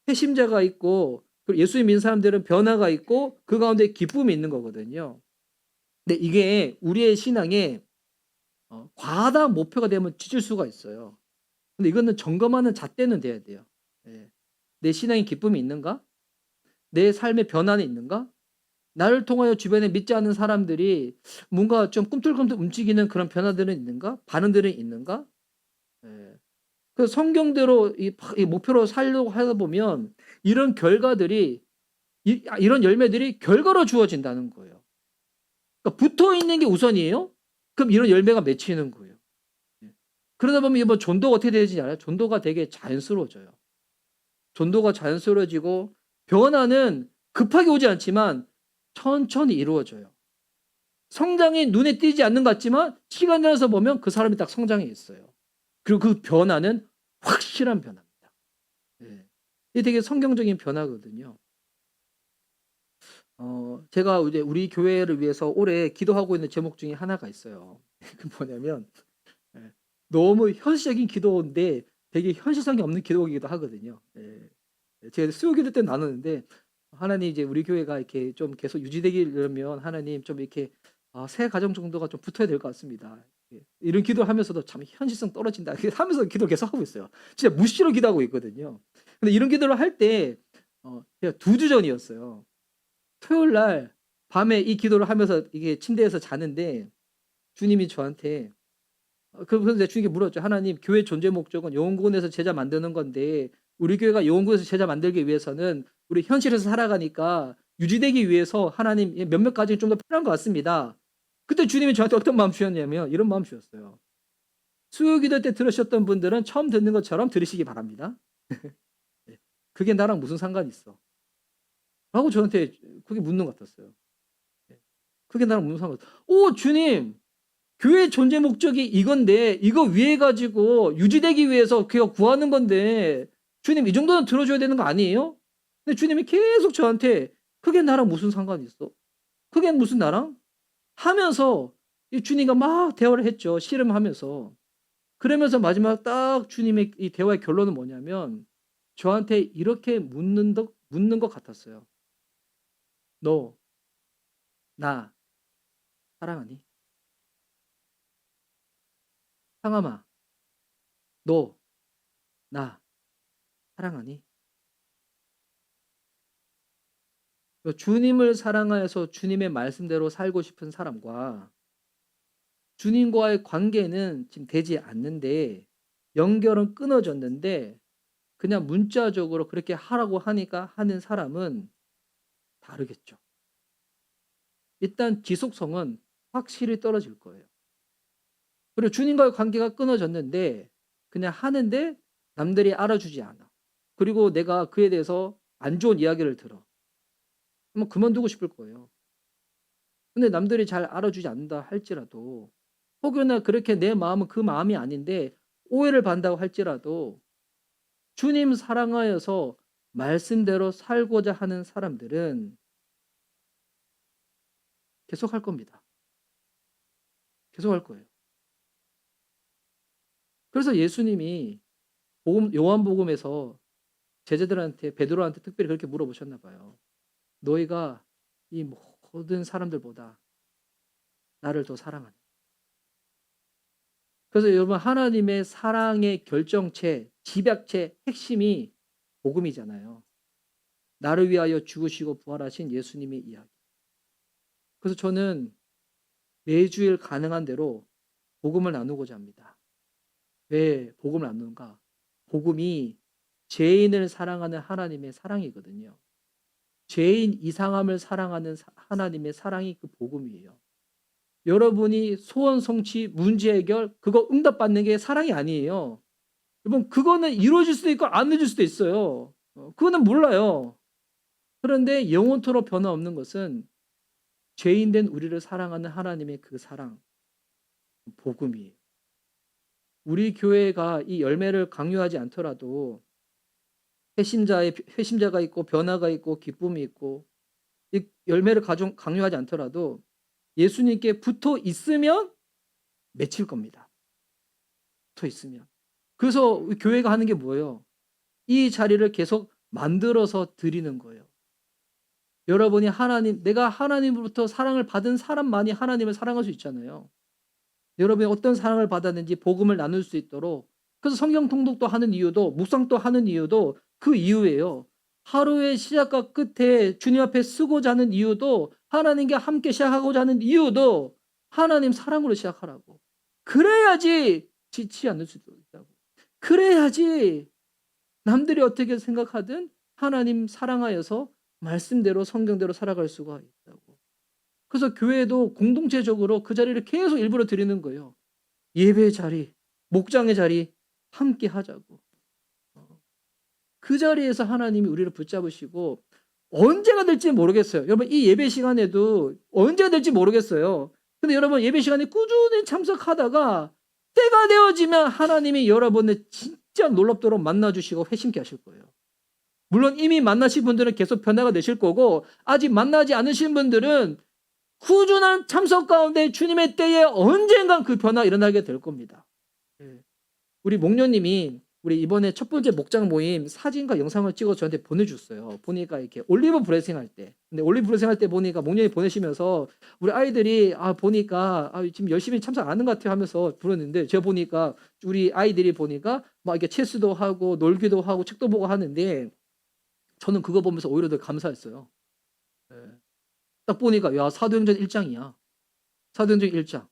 회심자가 있고 예수님 믿는 사람들은 변화가 있고 그 가운데 기쁨이 있는 거거든요. 근데 이게 우리의 신앙에 과다한 목표가 되면 지칠 수가 있어요. 근데 이거는 점검하는 잣대는 돼야 돼요. 예. 내 신앙의 기쁨이 있는가? 내 삶의 변화는 있는가? 나를 통하여 주변에 믿지 않는 사람들이 뭔가 좀 꿈틀꿈틀 움직이는 그런 변화들은 있는가? 반응들은 있는가? 예. 그 성경대로 이 목표로 살려고 하다 보면 이런 결과들이 이런 열매들이 결과로 주어진다는 거예요. 그러니까 붙어 있는 게 우선이에요? 그럼 이런 열매가 맺히는 거예요. 예. 그러다 보면 이번 전도가 어떻게 되는지 알아요? 전도가 되게 자연스러워져요. 전도가 자연스러워지고 변화는 급하게 오지 않지만 천천히 이루어져요. 성장이 눈에 띄지 않는 것 같지만 시간 지나서 보면 그 사람이 딱 성장해 있어요. 그리고 그 변화는 확실한 변화입니다. 예. 이게 되게 성경적인 변화거든요. 제가 이제 우리 교회를 위해서 올해 기도하고 있는 제목 중에 하나가 있어요. 그 뭐냐면 예, 너무 현실적인 기도인데 되게 현실성이 없는 기도이기도 하거든요. 예. 제가 수요기도 때 나누는데 하나님 이제 우리 교회가 이렇게 좀 계속 유지되기려면 하나님 좀 이렇게 세 가정 정도가 좀 붙어야 될 것 같습니다. 예. 이런 기도하면서도 참 현실성 떨어진다. 이렇게 하면서 기도를 계속 하고 있어요. 진짜 무시로 기도하고 있거든요. 근데 이런 기도를 할 때 제가 2주 전이었어요. 토요일 날 밤에 이 기도를 하면서 이게 침대에서 자는데 주님이 저한테 그래서 내가 주님께 물었죠. 하나님, 교회 존재 목적은 영혼군에서 제자 만드는 건데 우리 교회가 영혼군에서 제자 만들기 위해서는 우리 현실에서 살아가니까 유지되기 위해서 하나님 몇몇 가지 좀 더 필요한 것 같습니다. 그때 주님이 저한테 어떤 마음 주셨냐면 이런 마음 주셨어요. 수요기도 때 들으셨던 분들은 처음 듣는 것처럼 들으시기 바랍니다. 네. 그게 나랑 무슨 상관이 있어? 라고 저한테 그게 묻는 것 같았어요. 네. 그게 나랑 무슨 상관? 오 주님, 교회 존재 목적이 이건데 이거 위해 가지고 유지되기 위해서 그가 구하는 건데 주님 이 정도는 들어줘야 되는 거 아니에요? 근데 주님이 계속 저한테 그게 나랑 무슨 상관이 있어? 그게 무슨 나랑? 하면서 이 주님과 막 대화를 했죠. 씨름하면서. 그러면서 마지막 딱 주님의 이 대화의 결론은 뭐냐면 저한테 이렇게 묻는 것 같았어요. "너 나 사랑하니? 상암아, 너 나 사랑하니?" 주님을 사랑하여서 주님의 말씀대로 살고 싶은 사람과 주님과의 관계는 지금 되지 않는데 연결은 끊어졌는데 그냥 문자적으로 그렇게 하라고 하니까 하는 사람은 다르겠죠. 일단 지속성은 확실히 떨어질 거예요. 그리고 주님과의 관계가 끊어졌는데 그냥 하는데 남들이 알아주지 않아. 그리고 내가 그에 대해서 안 좋은 이야기를 들어. 그러면 그만두고 싶을 거예요. 근데 남들이 잘 알아주지 않는다 할지라도 혹여나 그렇게 내 마음은 그 마음이 아닌데 오해를 받는다고 할지라도 주님 사랑하여서 말씀대로 살고자 하는 사람들은 계속할 겁니다. 계속할 거예요. 그래서 예수님이 요한복음에서 제자들한테 베드로한테 특별히 그렇게 물어보셨나 봐요. 너희가 이 모든 사람들보다 나를 더 사랑하냐? 그래서 여러분 하나님의 사랑의 결정체, 집약체 핵심이 복음이잖아요. 나를 위하여 죽으시고 부활하신 예수님의 이야기. 그래서 저는 매주일 가능한 대로 복음을 나누고자 합니다. 왜 복음을 나누는가? 복음이 죄인을 사랑하는 하나님의 사랑이거든요. 죄인 이상함을 사랑하는 하나님의 사랑이 그 복음이에요. 여러분이 소원 성취, 문제 해결 그거 응답받는 게 사랑이 아니에요. 여러분 그거는 이루어질 수도 있고 안 이루어질 수도 있어요. 그거는 몰라요. 그런데 영원토록 변함없는 것은 죄인된 우리를 사랑하는 하나님의 그 사랑, 복음이에요. 우리 교회가 이 열매를 강요하지 않더라도 회심자가 있고 변화가 있고 기쁨이 있고 이 열매를 강요하지 않더라도 예수님께 붙어 있으면 맺힐 겁니다. 붙어 있으면. 그래서 교회가 하는 게 뭐예요? 이 자리를 계속 만들어서 드리는 거예요. 여러분이 내가 하나님으로부터 사랑을 받은 사람만이 하나님을 사랑할 수 있잖아요. 여러분이 어떤 사랑을 받았는지 복음을 나눌 수 있도록 그래서 성경 통독도 하는 이유도 묵상도 하는 이유도 그 이유예요. 하루의 시작과 끝에 주님 앞에 쓰고자 하는 이유도 하나님과 함께 시작하고자 하는 이유도 하나님 사랑으로 시작하라고. 그래야지 지치 않을 수 있다고. 그래야지 남들이 어떻게 생각하든 하나님 사랑하여서 말씀대로 성경대로 살아갈 수가 있다고. 그래서 교회도 공동체적으로 그 자리를 계속 일부러 드리는 거예요. 예배의 자리, 목장의 자리 함께 하자고. 그 자리에서 하나님이 우리를 붙잡으시고 언제가 될지 모르겠어요. 여러분 이 예배 시간에도 언제가 될지 모르겠어요. 근데 여러분 예배 시간에 꾸준히 참석하다가 때가 되어지면 하나님이 여러분을 진짜 놀랍도록 만나주시고 회심케 하실 거예요. 물론 이미 만나신 분들은 계속 변화가 되실 거고 아직 만나지 않으신 분들은 꾸준한 참석 가운데 주님의 때에 언젠간 그 변화가 일어나게 될 겁니다. 우리 목녀님이 우리 이번에 첫 번째 목장 모임 사진과 영상을 찍어 저한테 보내줬어요. 보니까 이렇게 올리브 브레싱 할 때. 근데 올리브 브레싱 할 때 보니까 목녀님 보내시면서 우리 아이들이 보니까 지금 열심히 참석 안 하는 것 같아요 하면서 부르는데 제가 보니까 우리 아이들이 보니까 막 이렇게 체스도 하고 놀기도 하고 책도 보고 하는데 저는 그거 보면서 오히려 더 감사했어요. 딱 보니까 야 사도행전 1장이야. 사도행전 1장.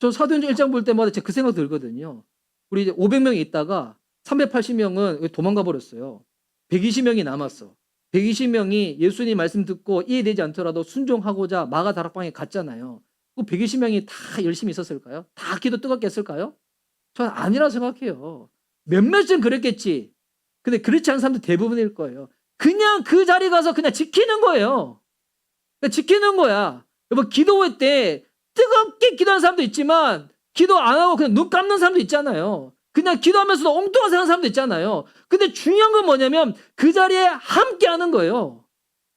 저 사도행전 1장 볼 때마다 제가 그 생각 들거든요. 우리 이제 500명이 있다가 380명은 도망가 버렸어요. 120명이 남았어. 120명이 예수님 말씀 듣고 이해되지 않더라도 순종하고자 마가 다락방에 갔잖아요. 그 120명이 다 열심히 있었을까요? 다 기도 뜨겁게 했을까요? 저는 아니라고 생각해요. 몇몇은 그랬겠지. 근데 그렇지 않은 사람들 대부분일 거예요. 그냥 그 자리 가서 그냥 지키는 거예요. 그러니까 지키는 거야. 여러분 기도회 때 뜨겁게 기도하는 사람도 있지만 기도 안 하고 그냥 눈 감는 사람도 있잖아요. 그냥 기도하면서도 엉뚱한 생각하는 사람도 있잖아요. 근데 중요한 건 뭐냐면 그 자리에 함께 하는 거예요.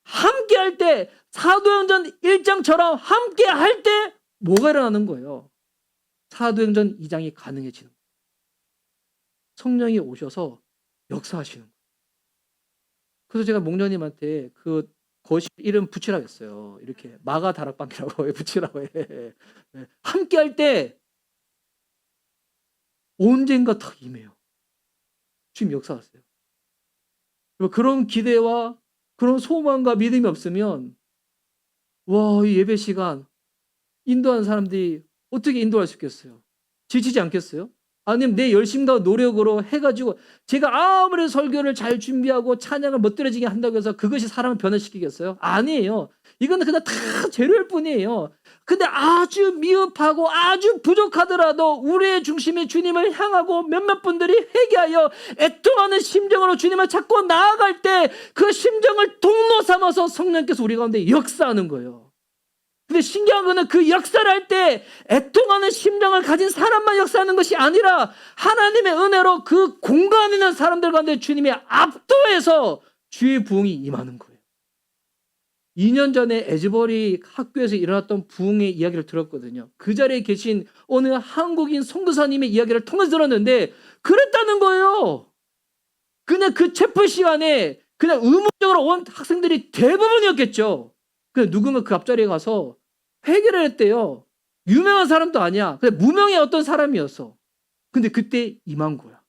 함께 할 때 사도행전 1장처럼 함께 할 때 뭐가 일어나는 거예요? 사도행전 2장이 가능해지는 거예요. 성령이 오셔서 역사하시는 거예요. 그래서 제가 목녀님한테 그 거실 이름 붙이라고 했어요. 이렇게 마가 다락방이라고 붙이라고 해. 함께 할 때 언젠가 더 임해요. 주님 역사하세요. 그런 기대와 그런 소망과 믿음이 없으면 이 예배 시간 인도하는 사람들이 어떻게 인도할 수 있겠어요? 지치지 않겠어요? 아니면 내 열심과 노력으로 해가지고 제가 아무리 설교를 잘 준비하고 찬양을 멋들어지게 한다고 해서 그것이 사람을 변화시키겠어요? 아니에요. 이거는 그냥 다 재료일 뿐이에요. 근데 아주 미흡하고 아주 부족하더라도 우리의 중심이 주님을 향하고 몇몇 분들이 회개하여 애통하는 심정으로 주님을 찾고 나아갈 때 그 심정을 통로 삼아서 성령께서 우리 가운데 역사하는 거예요. 근데 신기한 거는 그 역사를 할 때 애통하는 심정을 가진 사람만 역사하는 것이 아니라 하나님의 은혜로 그 공간에 있는 사람들 가운데 주님이 압도해서 주의 부흥이 임하는 거예요. 2년 전에 에즈버리 학교에서 일어났던 부흥의 이야기를 들었거든요. 그 자리에 계신 어느 한국인 선교사님의 이야기를 통해서 들었는데 그랬다는 거예요. 그냥 그 체포 시간에 그냥 의무적으로 온 학생들이 대부분이었겠죠. 그냥 누군가 그 앞자리에 가서 회개를 했대요. 유명한 사람도 아니야. 그냥 무명의 어떤 사람이었어. 근데 그때 임한 거야.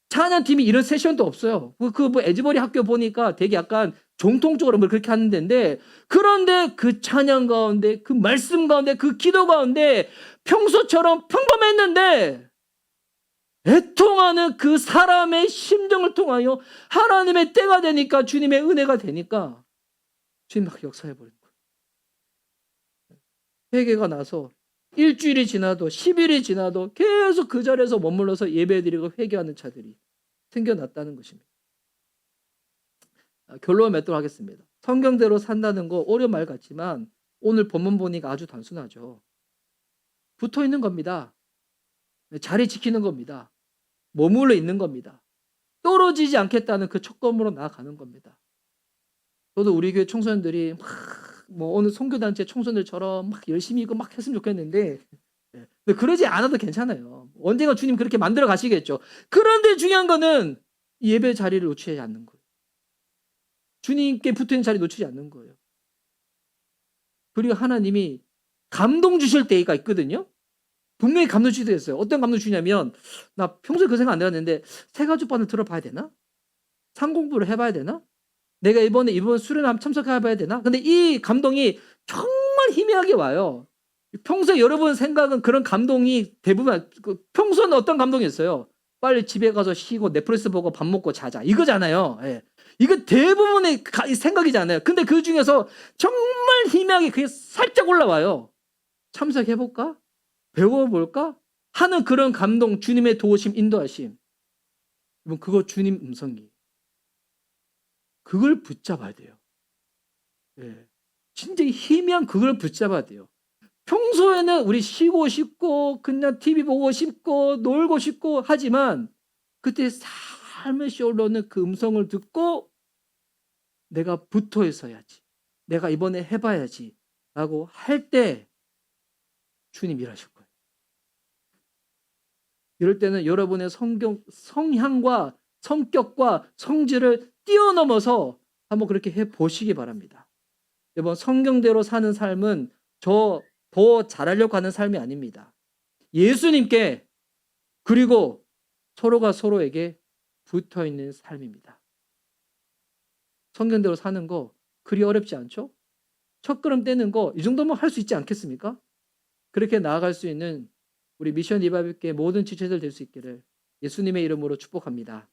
찬양팀이 이런 세션도 없어요. 뭐 에즈버리 학교 보니까 되게 약간 정통적으로 뭐 그렇게 하는 데인데 그런데 그 찬양 가운데 그 말씀 가운데 그 기도 가운데 평소처럼 평범했는데 애통하는 그 사람의 심정을 통하여 하나님의 때가 되니까 주님의 은혜가 되니까 주님 막 역사해버린 거예요. 회개가 나서 일주일이 지나도 10일이 지나도 계속 그 자리에서 머물러서 예배드리고 회개하는 자들이 생겨났다는 것입니다. 결론을 맺도록 하겠습니다. 성경대로 산다는 거 어려운 말 같지만 오늘 본문 보니까 아주 단순하죠. 붙어 있는 겁니다. 자리 지키는 겁니다. 머물러 있는 겁니다. 떨어지지 않겠다는 그 촉감으로 나아가는 겁니다. 저도 우리 교회 청소년들이 어느 선교단체 청소년들처럼 막 열심히 이거 막 했으면 좋겠는데 근데 그러지 않아도 괜찮아요. 언젠가 주님 그렇게 만들어 가시겠죠. 그런데 중요한 거는 예배 자리를 놓치지 않는 거예요. 주님께 붙어있는 자리 놓치지 않는 거예요. 그리고 하나님이 감동 주실 때가 있거든요. 분명히 감동 주실 때 있어요. 어떤 감동 주냐면 나 평소에 그 생각 안 해봤는데 새가족반을 들어봐야 되나? 상공부를 해봐야 되나? 내가 이번 수련회 한번 참석해봐야 되나? 근데 이 감동이 정말 희미하게 와요. 평소에 여러분 생각은 그런 감동이 대부분 평소는 어떤 감동이 있어요? 빨리 집에 가서 쉬고 넷플릭스 보고 밥 먹고 자자 이거잖아요. 예. 이거 대부분의 생각이잖아요. 근데 그 중에서 정말 희미하게 그게 살짝 올라와요. 참석해볼까? 배워볼까? 하는 그런 감동, 주님의 도우심, 인도하심. 여러분 그거 주님 음성이에요. 그걸 붙잡아야 돼요. 예. 진짜 희미한 그걸 붙잡아야 돼요. 평소에는 우리 쉬고 싶고 그냥 TV 보고 싶고 놀고 싶고 하지만 그때 살며시 올라오는 그 음성을 듣고 내가 붙어 있어야지. 내가 이번에 해봐야지. 라고 할 때 주님 일하실 거예요. 이럴 때는 여러분의 성향과 성격과 성질을 뛰어넘어서 한번 그렇게 해 보시기 바랍니다. 여러분, 성경대로 사는 삶은 저 더 잘하려고 하는 삶이 아닙니다. 예수님께 그리고 서로가 서로에게 붙어 있는 삶입니다. 성경대로 사는 거 그리 어렵지 않죠? 첫걸음 떼는 거 이 정도면 할 수 있지 않겠습니까? 그렇게 나아갈 수 있는 우리 미션 리바이벌교회 모든 지체들 될 수 있기를 예수님의 이름으로 축복합니다.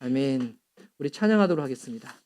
아멘. 우리 찬양하도록 하겠습니다.